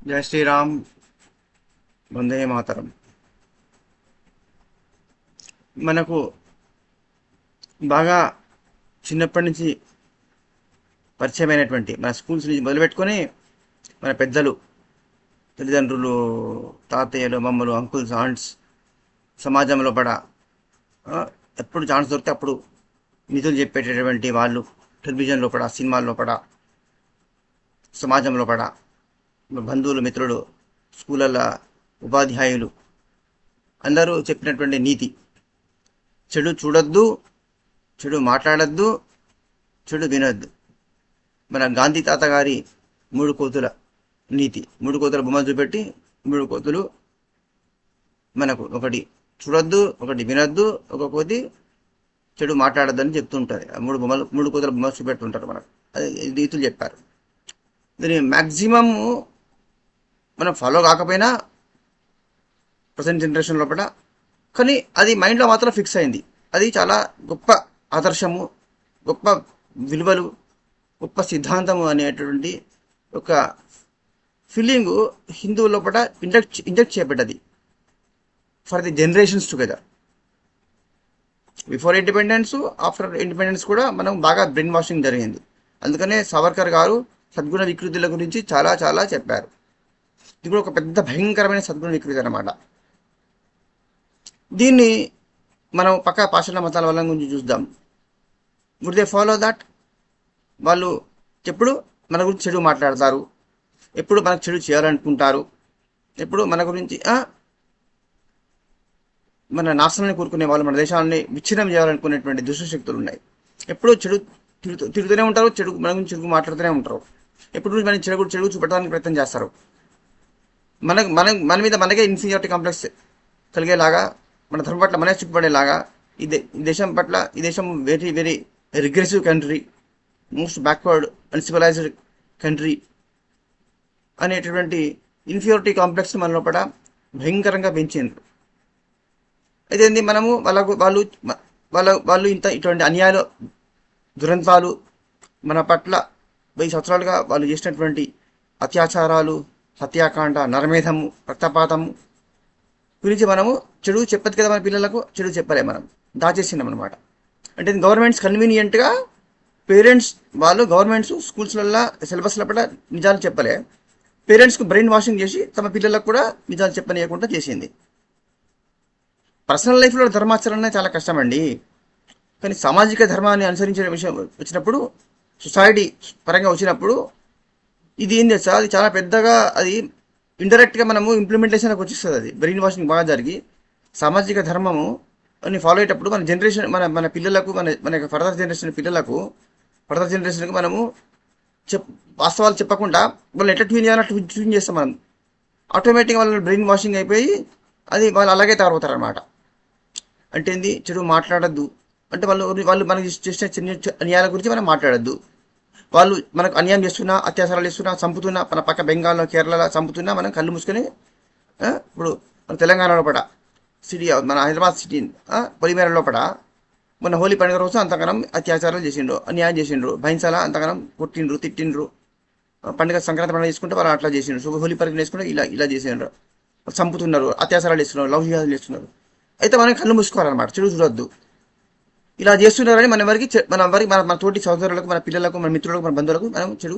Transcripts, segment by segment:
జై శ్రీరామ్. వందే మాతరం. మనకు బాగా చిన్నప్పటి నుంచి పరిచయమైనటువంటి మన స్కూల్స్ నుంచి మొదలుపెట్టుకొని మన పెద్దలు, తల్లిదండ్రులు, తాతయ్యలు, అమ్మమ్మలు, అంకుల్స్, ఆంట్స్, సమాజంలో పడ ఎప్పుడు ఛాన్స్ దొరికితే అప్పుడు నిధులు చెప్పేటటువంటి వాళ్ళు, టెలివిజన్లో పడ, సినిమాల్లో పడ, సమాజంలో పడ, బంధువులు, మిత్రులు, స్కూళ్ళ ఉపాధ్యాయులు అందరూ చెప్పినటువంటి నీతి: చెడు చూడొద్దు, చెడు మాట్లాడద్దు, చెడు వినొద్దు. మన గాంధీ తాత గారి మూడు కోతుల నీతి, మూడు కోతుల బొమ్మ చూపెట్టి మూడు కోతులు మనకు ఒకటి చూడొద్దు, ఒకటి వినొద్దు, ఒక కోతి చెడు మాట్లాడద్దని చెప్తుంటారు. మూడు కోతుల బొమ్మ చూపెడుతుంటారు మనకు. అది నీతులు చెప్పారు. దీని మ్యాక్సిమమ్ మనం ఫాలో కాకపోయినా ప్రజెంట్ జనరేషన్ లోపల, కానీ అది మైండ్లో మాత్రం ఫిక్స్ అయింది. అది చాలా గొప్ప ఆదర్శము, గొప్ప విలువలు, గొప్ప సిద్ధాంతము అనేటువంటి ఒక ఫీలింగు హిందువుల లోపల ఇంజెక్ట్ చేయబడ్డది for the generations together. Before independence, after independence కూడా మనం బాగా బ్రెయిన్ వాషింగ్ జరిగింది. అందుకనే సావర్కర్ గారు సద్గుణ వికృతుల గురించి చాలా చాలా చెప్పారు. ఇది కూడా ఒక పెద్ద భయంకరమైన సద్గుణ వికృతి అన్నమాట. దీన్ని మనం పక్క పాషాణ మతాల వాళ్ళ గురించి చూద్దాం. Would they follow that? వాళ్ళు ఎప్పుడు మన గురించి చెడు మాట్లాడతారు, ఎప్పుడు మనకు చెడు చేయాలనుకుంటారు, ఎప్పుడు మన గురించి మన నాశనాన్ని కోరుకునే వాళ్ళు, మన దేశాన్ని విచ్ఛిన్నం చేయాలనుకునేటువంటి దుష్టశక్తులు ఉన్నాయి. ఎప్పుడూ చెడు తిరుగుతూనే ఉంటారు, చెడు మన గురించి చెడు మాట్లాడుతూనే ఉంటారు. ఎప్పుడు మన చెడు చూపెట్టడానికి ప్రయత్నం చేస్తారు. మన మీద మనకే ఇన్ఫీరియారిటీ కాంప్లెక్స్ కలిగేలాగా, మన ధర్మం పట్ల మనమే చిక్కుపడేలాగా, ఈ దేశం పట్ల, ఈ దేశం very very regressive country, most backward uncivilised country అనేటటువంటి ఇన్ఫీరియారిటీ కాంప్లెక్స్ మన లోపల భయంకరంగా పెంచిండ్రు. అయితే ఏంది, మనము వాళ్ళు ఇటువంటి అన్యాయాలు, దురంతాలు, మన పట్ల 1000 సంవత్సరాలుగా వాళ్ళు చేసినటువంటి అత్యాచారాలు, హత్యాకాండ, నరమేధము, రక్తపాతము గురించి మనము చెడు చెప్పదు కదా. మన పిల్లలకు చెడు చెప్పలే, మనం దాచేసినాం అనమాట. అంటే గవర్నమెంట్స్ కన్వీనియంట్గా గవర్నమెంట్స్ స్కూల్స్లలో సిలబస్ల పట్ల నిజాలు చెప్పలే, పేరెంట్స్కు బ్రెయిన్ వాషింగ్ చేసి తమ పిల్లలకు కూడా నిజాలు చెప్పనీయకుండా చేసింది. పర్సనల్ లైఫ్లో ధర్మాచరణ చాలా కష్టమండి. కానీ సామాజిక ధర్మాన్ని అనుసరించే విషయం వచ్చినప్పుడు, సొసైటీ పరంగా వచ్చినప్పుడు, ఇది ఏం చేస్తా, అది చాలా పెద్దగా, అది ఇండైరెక్ట్గా మనము ఇంప్లిమెంటేషన్కి వచ్చేస్తుంది. అది బ్రెయిన్ వాషింగ్ బాగా జరిగి సామాజిక ధర్మము అని ఫాలో అయ్యేటప్పుడు మన జనరేషన్, మన పిల్లలకు, మన ఫర్దర్ జనరేషన్కి మనము వాస్తవాలు చెప్పకుండా వాళ్ళు ఎట్లా ట్యూన్ చేయాలో ట్యూన్ చేస్తాం మనం. ఆటోమేటిక్గా వాళ్ళ బ్రెయిన్ వాషింగ్ అయిపోయి అది వాళ్ళు అలాగే తయారవుతారు అనమాట. అంటే ఏంది, చెడు మాట్లాడద్దు అంటే వాళ్ళు మనకి చేసిన చిన్న అన్యాయాల గురించి మనం మాట్లాడద్దు. వాళ్ళు మనకు అన్యాయం చేస్తున్నా, అత్యాచారాలు చేస్తున్నా, చంపుతున్నా, మన పక్క బెంగాల్లో, కేరళలో చంపుతున్నా మనం కళ్ళు మూసుకొని, ఇప్పుడు మన తెలంగాణలో పడ సిటీ, మన హైదరాబాద్ సిటీ పొలిమేరలో పడ మొన్న హోలీ పండుగ రోజు అంతగానం అత్యాచారాలు చేసిండ్రు, అన్యాయం చేసిండ్రు. భైన్సాల అంతగానం కొట్టిండ్రు, తిట్టిండ్రు. పండుగ సంక్రాంతి పండుగ చేసుకుంటే వాళ్ళు అట్లా చేసిండ్రు. సో హోలీ పండుగ చేసుకుంటే ఇలా చేసిండ్రు, చంపుతున్నారు, అత్యాచారాలు చేస్తున్నారు, లవ్ జిహాదులు చేస్తున్నారు. అయితే మనం కళ్ళు మూసుకోవాలన్నమాట, చెడు చూడొద్దు. ఇలా చేస్తున్నారని మన తోటి సహోదరులకు, మన పిల్లలకు, మన మిత్రులకు, మన బంధువులకు మనం చెడు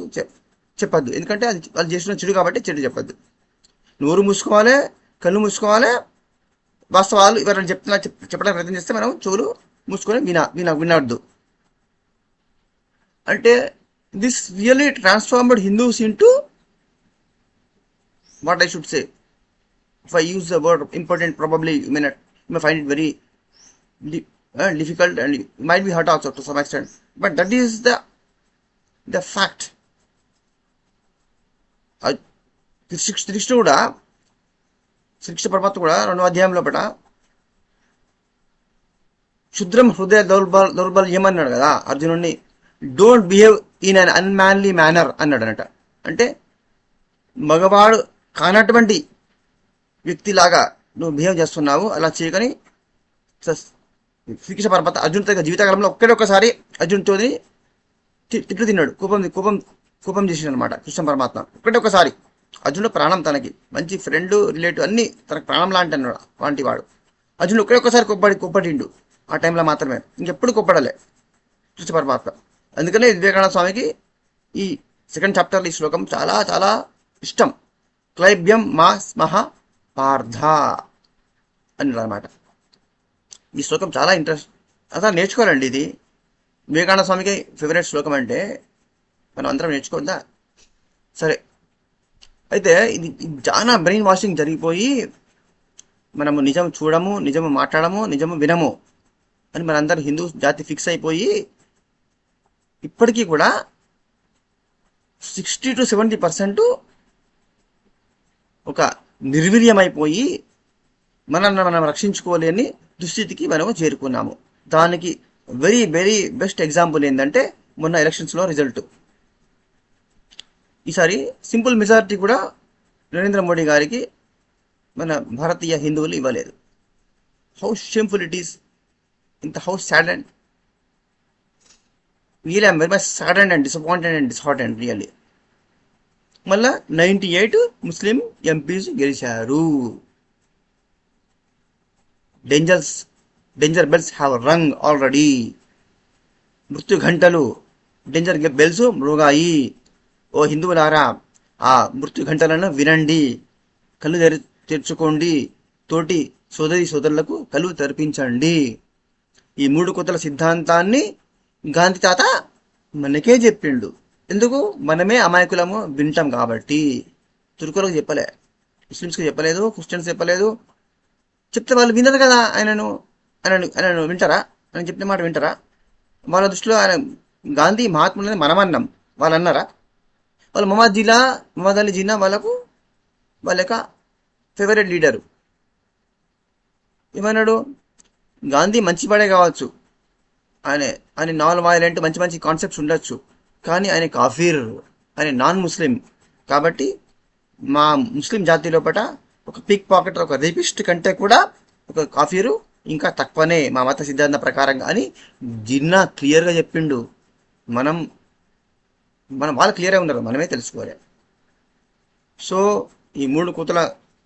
చెప్పద్దు. ఎందుకంటే అది వాళ్ళు చేస్తున్న చెడు కాబట్టి చెడు చెప్పద్దు. నోరు మూసుకోవాలి, కళ్ళు మూసుకోవాలి. వాస్తవాలు ఎవరైనా చెప్పడానికి ప్రయత్నం చేస్తే మనం చెవులు మూసుకొని వినవద్దు. అంటే this really transformed Hindus into what I should say. If I use the word important, probably you may find it very difficult and you might be hurt also to some extent. But that is the fact. శ్రీకృష్ణుడు కూడా, శ్రీకృష్ణ పరమాత్మ కూడా 2వ అధ్యాయంలో పట క్షుద్రం హృదయ దౌర్బల్యం అన్నాడు కదా అర్జునుడిని. Don't behave in an unmanly manner అన్నాడు అనట. అంటే మగవాడు కానటువంటి వ్యక్తిలాగా నువ్వు బిహేవ్ చేస్తున్నావు, అలా చేయకని శ్రీకృష్ణ పరమాత్మ అర్జునుడితో జీవితకాలంలో ఒక్కసారి అర్జునుడితో తిట్లు తిన్నాడు, కోపం చేసిండు అనమాట కృష్ణ పరమాత్మ. ఒకసారి అర్జునుడు ప్రాణం తనకి, మంచి ఫ్రెండ్ రిలేటివ్ అన్ని తనకు ప్రాణం లాంటి అన్నాడు వాంటి వాడు. అర్జునుడు ఒక్కసారి కొప్పటిండు ఆ టైంలో మాత్రమే, ఇంకెప్పుడు కొప్పడలే కృష్ణ పరమాత్మ. అందుకనే వివేకానంద స్వామికి ఈ సెకండ్ చాప్టర్లో ఈ శ్లోకం చాలా చాలా ఇష్టం. క్లైబ్యం మా స్మహ పార్థ అని అనమాట. ఈ శ్లోకం చాలా ఇంట్రెస్ట్, అసలు నేర్చుకోవాలండి. ఇది వివేకానంద స్వామికి ఫేవరెట్ శ్లోకం అంటే మనం అందరం నేర్చుకోవద్దా? సరే, అయితే ఇది చాలా బ్రెయిన్ వాషింగ్ జరిగిపోయి మనము నిజం చూడము, నిజము మాట్లాడము, నిజము వినము అని మనందరం హిందూ జాతి ఫిక్స్ అయిపోయి ఇప్పటికీ కూడా 60-70% ఒక నిర్వీర్యమైపోయి మనల్ని మనం రక్షించుకోలేని దుస్థితికి మనము చేరుకున్నాము. దానికి వెరీ వెరీ బెస్ట్ ఎగ్జాంపుల్ ఏంటంటే మొన్న ఎలక్షన్స్లో రిజల్ట్. ఈసారి సింపుల్ మెజారిటీ కూడా నరేంద్ర మోడీ గారికి మన భారతీయ హిందువులు ఇవ్వలేదు. హౌ షేమ్ఫుల్ ఇట్ ఈస్, ఇంత how sad and really I'm very much saddened and disappointed and disheartened really. మళ్ళా 98 ముస్లిం ఎంపీస్ గెలిచారు. Danger bells have rung already. మృత్యు గంటలు, డేంజర్ బెల్స్ మృగాయి. ఓ హిందువులారా, ఆ మృత్యు గంటలను వినండి, కళ్ళు తెరుచుకోండి, తోటి సోదరులకు కళ్ళు తెరిపించండి. ఈ 3 కోతల సిద్ధాంతాన్ని గాంధీ తాత మనకే చెప్పిండు. ఎందుకు? మనమే అమాయకులము వింటాం కాబట్టి. తుర్కులకు చెప్పలే, ముస్లిమ్స్కి చెప్పలేదు, క్రిస్టియన్స్ చెప్పలేదు. చెప్తే వాళ్ళు వినరు కదా ఆయనను వింటారా? ఆయన చెప్పిన మాట వింటారా? వాళ్ళ దృష్టిలో ఆయన గాంధీ మహాత్ములని మనమన్నాం, వాళ్ళు అన్నారా? వాళ్ళు మహమ్మద్ అలీ జిన్నా వాళ్ళ యొక్క ఫేవరెట్ లీడరు. ఏమన్నాడు? గాంధీ మంచివాడే కావచ్చు, ఆయన నాన్ వైలెంట్ మంచి మంచి కాన్సెప్ట్స్ ఉండొచ్చు, కానీ ఆయన కాఫీర్, ఆయన నాన్ ముస్లిం. కాబట్టి మా ముస్లిం జాతి లోపల ఒక పిక్ పాకెట్, ఒక రేపిస్ట్ కంటే కూడా ఒక కాఫీరు ఇంకా తక్కువనే మా మత సిద్ధాంత ప్రకారంగా అని జిన్నా క్లియర్గా చెప్పిండు. మనం వాళ్ళు క్లియర్గా ఉన్నారు, మనమే తెలుసుకోవాలి. సో ఈ 3 కోతుల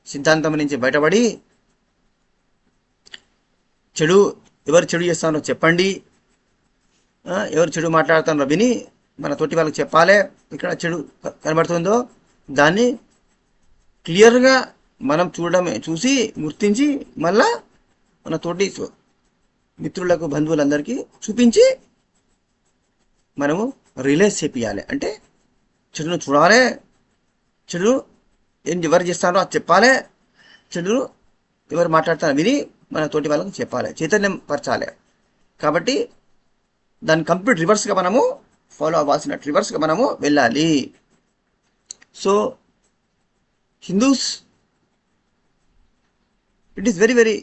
సిద్ధాంతం నుంచి బయటపడి ఎవరు చెడు చేస్తారో చెప్పండి, ఎవరు చెడు మాట్లాడుతున్నారో విని మన తోటి వాళ్ళకి చెప్పాలి. ఇక్కడ చెడు కనబడుతుందో దాన్ని క్లియర్గా మనం చూసి గుర్తించి మళ్ళా మన తోటి మిత్రులకు, బంధువులందరికీ చూపించి మనము రిలైజ్ చేపియాలి. అంటే చెడును చూడాలి, చెడు ఎవరు చేస్తారో అది చెప్పాలి, చెడు ఎవరు మాట్లాడతారో విని మన తోటి వాళ్ళకి చెప్పాలి, చైతన్యం పరచాలి. కాబట్టి దాన్ని కంప్లీట్ రివర్స్గా మనము ఫాలో అవ్వాల్సిన, రివర్స్గా మనము వెళ్ళాలి. So Hindus, it is very very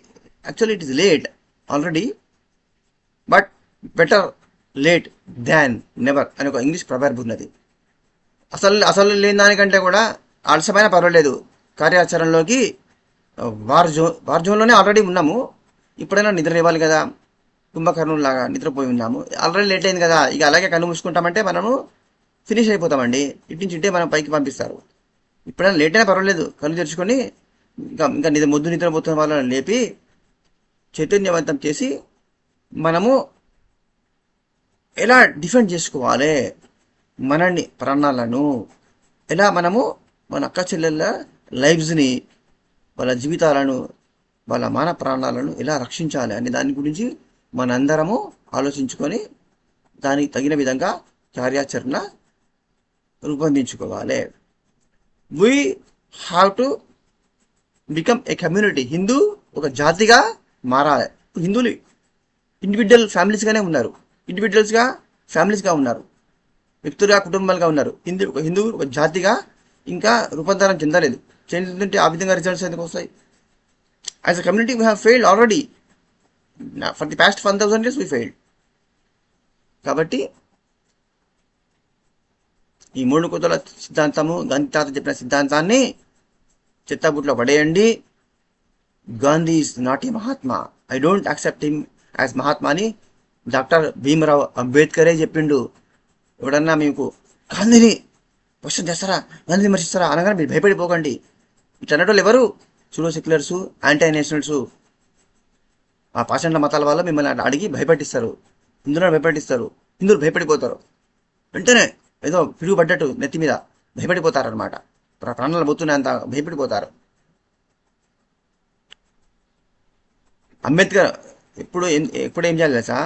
actually it is late already, but better late than never అని ఒక ఇంగ్లీష్ ప్రొవర్బ్ ఉన్నది. అసలు లేని దానికంటే కూడా ఆలస్యమైన పర్వాలేదు, కార్యాచరణలోకి వార్ జోన్లోనే ఆల్రెడీ ఉన్నాము. ఇప్పుడైనా నిద్ర ఇవ్వాలి కదా, కుంభకర్ణులాగా నిద్రపోయి ఉన్నాము. ఆల్రెడీ లేట్ అయింది కదా, ఇక అలాగే కళ్ళు మూసుకుంటామంటే మనము ఫినిష్ అయిపోతామండి. ఇటు నుంచి ఇట్టే మనం పైకి పంపిస్తారు. ఇప్పుడైనా లేట్ అయినా పర్వాలేదు, కళ్ళు తెరుచుకొని ఇంకా నిద్రపోతున్న వాళ్ళని లేపి చైతన్యవంతం చేసి మనము ఎలా డిఫెండ్ చేసుకోవాలి మనల్ని, ప్రాణాలను ఎలా మనము మన అక్క చెల్లెళ్ళ లైఫ్స్ని, వాళ్ళ జీవితాలను, వాళ్ళ మాన ప్రాణాలను ఎలా రక్షించాలి అనే దాని గురించి మనందరము ఆలోచించుకొని దానికి తగిన విధంగా కార్యాచరణ రూపొందించుకోవాలి. We have to become a community. Hindu ఒక జాతిగా మారాలి. హిందువులు ఇండివిజువల్ ఫ్యామిలీస్గానే ఉన్నారు, ఇండివిజువల్స్గా ఫ్యామిలీస్గా ఉన్నారు, వ్యక్తులుగా కుటుంబాలుగా ఉన్నారు. హిందువు ఒక జాతిగా ఇంకా రూపాంతరం చెందలేదు. చెందుతుంటే ఆ విధంగా రిజల్ట్స్ ఎందుకు వస్తాయి? As a community we have failed already. For the past 1000 years we failed. కాబట్టి ఈ 3 కోతుల సిద్ధాంతము, గాంధీ తాత చెప్పిన సిద్ధాంతాన్ని చెత్తబుట్లో పడేయండి. Gandhi is not a Mahatma, I don't accept him as Mahatma అని డాక్టర్ భీమరావు అంబేద్కరే చెప్పిండు. ఎవడన్నా మీకు గాంధీని క్వశ్చన్ చేస్తారా, నన్ను విమర్శిస్తారా అనగానే మీరు భయపడిపోకండి. ఇట్లా అన్నట్టు ఎవరు? సూడో సెక్యులర్స్, యాంటీ నేషనల్స్, ఆ పాషండ్ల మతాల వల్ల మిమ్మల్ని అడిగి భయపెట్టిస్తారు, హిందువులను భయపెట్టిస్తారు. హిందువులు భయపడిపోతారు, వెంటనే ఏదో పిడుగు పడ్డట్టు నెత్తి మీద భయపడిపోతారు అనమాట. ప్రాణాలు పోతున్నాయి అంత భయపడిపోతారు. అంబేద్కర్ ఎప్పుడు ఏం చేయాలి తెలుసా?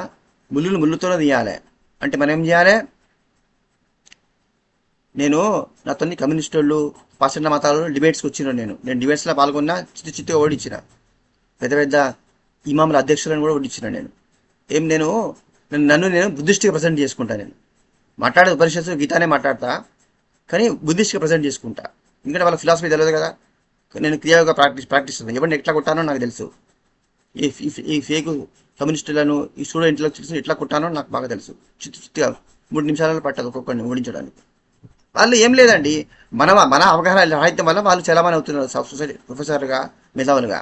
ముళ్ళును ముళ్ళుతోనే తీయాలి. అంటే మనం ఏం చేయాలి? నేను నాతో కమ్యూనిస్ట్ వాళ్ళు, పాశ్చాత్య మతాలు డిబేట్స్కి వచ్చిన నేను డిబేట్స్లో పాల్గొన్నా, చిత్తుగా ఓడించిన. పెద్ద పెద్ద ఇమాముల అధ్యక్షులను కూడా ఓడించిన నేను. నన్ను బుద్ధిస్ట్గా ప్రజెంట్ చేసుకుంటా. నేను మాట్లాడే ఉపనిషత్తు గీతానే మాట్లాడతా, కానీ బుద్ధిస్ట్గా ప్రజెంట్ చేసుకుంటా. ఎందుకంటే వాళ్ళ ఫిలాసఫీ తెలియదు కదా. నేను క్రియాగా ప్రాక్టీస్ ఎవరిని ఎట్లా కొట్టానో నాకు తెలుసు. ఈ ఫేక్ కమ్యూనిస్టులను, ఈ స్టూడెంట్ ఇంటలెక్చువల్స్ ఎట్లా కొట్టానో నాకు బాగా తెలుసు. చిత్తుగా 3 నిమిషాలలో పట్టదు ఒక్కొక్కరిని ఓడించడానికి. వాళ్ళు ఏం లేదండి, మన అవగాహన రాహిత్యం వల్ల వాళ్ళు చలామణి అవుతున్నారు సొసైటీ ప్రొఫెసర్గా, మేధావులుగా.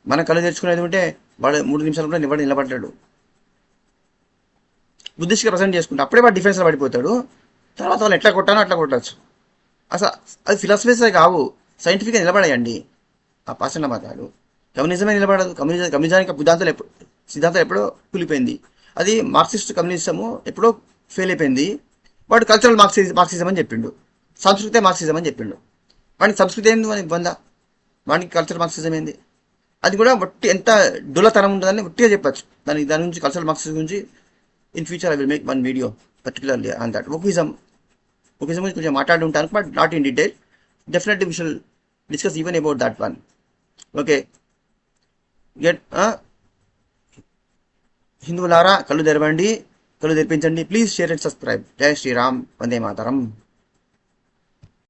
మనం కళ్ళు తెచ్చుకునేది ఉంటే వాడు 3 నిమిషాలు కూడా నిలబడ్డాడు. బుద్ధిస్ట్గా ప్రజెంట్ చేసుకుంటే అప్పుడే వాడు డిఫెన్స్లో పడిపోతాడు. తర్వాత వాళ్ళు ఎట్లా కొట్టానో అట్లా కొట్టచ్చు. అసలు అది ఫిలాసఫీస్ కావు, సైంటిఫిక్గా నిలబడాయండి ఆ పాషండ్ల మతాలు. కమ్యూనిజమే నిలబడదు. కమ్యూనిజానికి సిద్ధాంతం ఎప్పుడో కూలిపోయింది. అది మార్క్సిస్ట్ కమ్యూనిజము ఎప్పుడో ఫెయిల్ అయిపోయింది. వాడు కల్చరల్ మార్క్సిజం అని చెప్పిండు, సంస్కృతే మార్క్సిజం అని చెప్పిండు. వాడికి సంస్కృతి ఏంది, వాడికి బంద, వాడికి కల్చరల్ మార్క్సిజం ఏంది? అది కూడా ఒట్టి ఎంత డులతనం ఉంటుందని ఒట్టిగా చెప్పచ్చు. దాని గురించి, కల్చరల్ మార్క్సిజం గురించి in future I will make one video particularly on that. Wokeism గురించి కొంచెం మాట్లాడి ఉంటాను, but not in detail. Definitely we should discuss even about that one. Okay, హిందువులారా కళ్ళు తెరవండి, కళ్ళు తెరిపించండి. Please share and subscribe. Jai Shriram, Vande Mataram.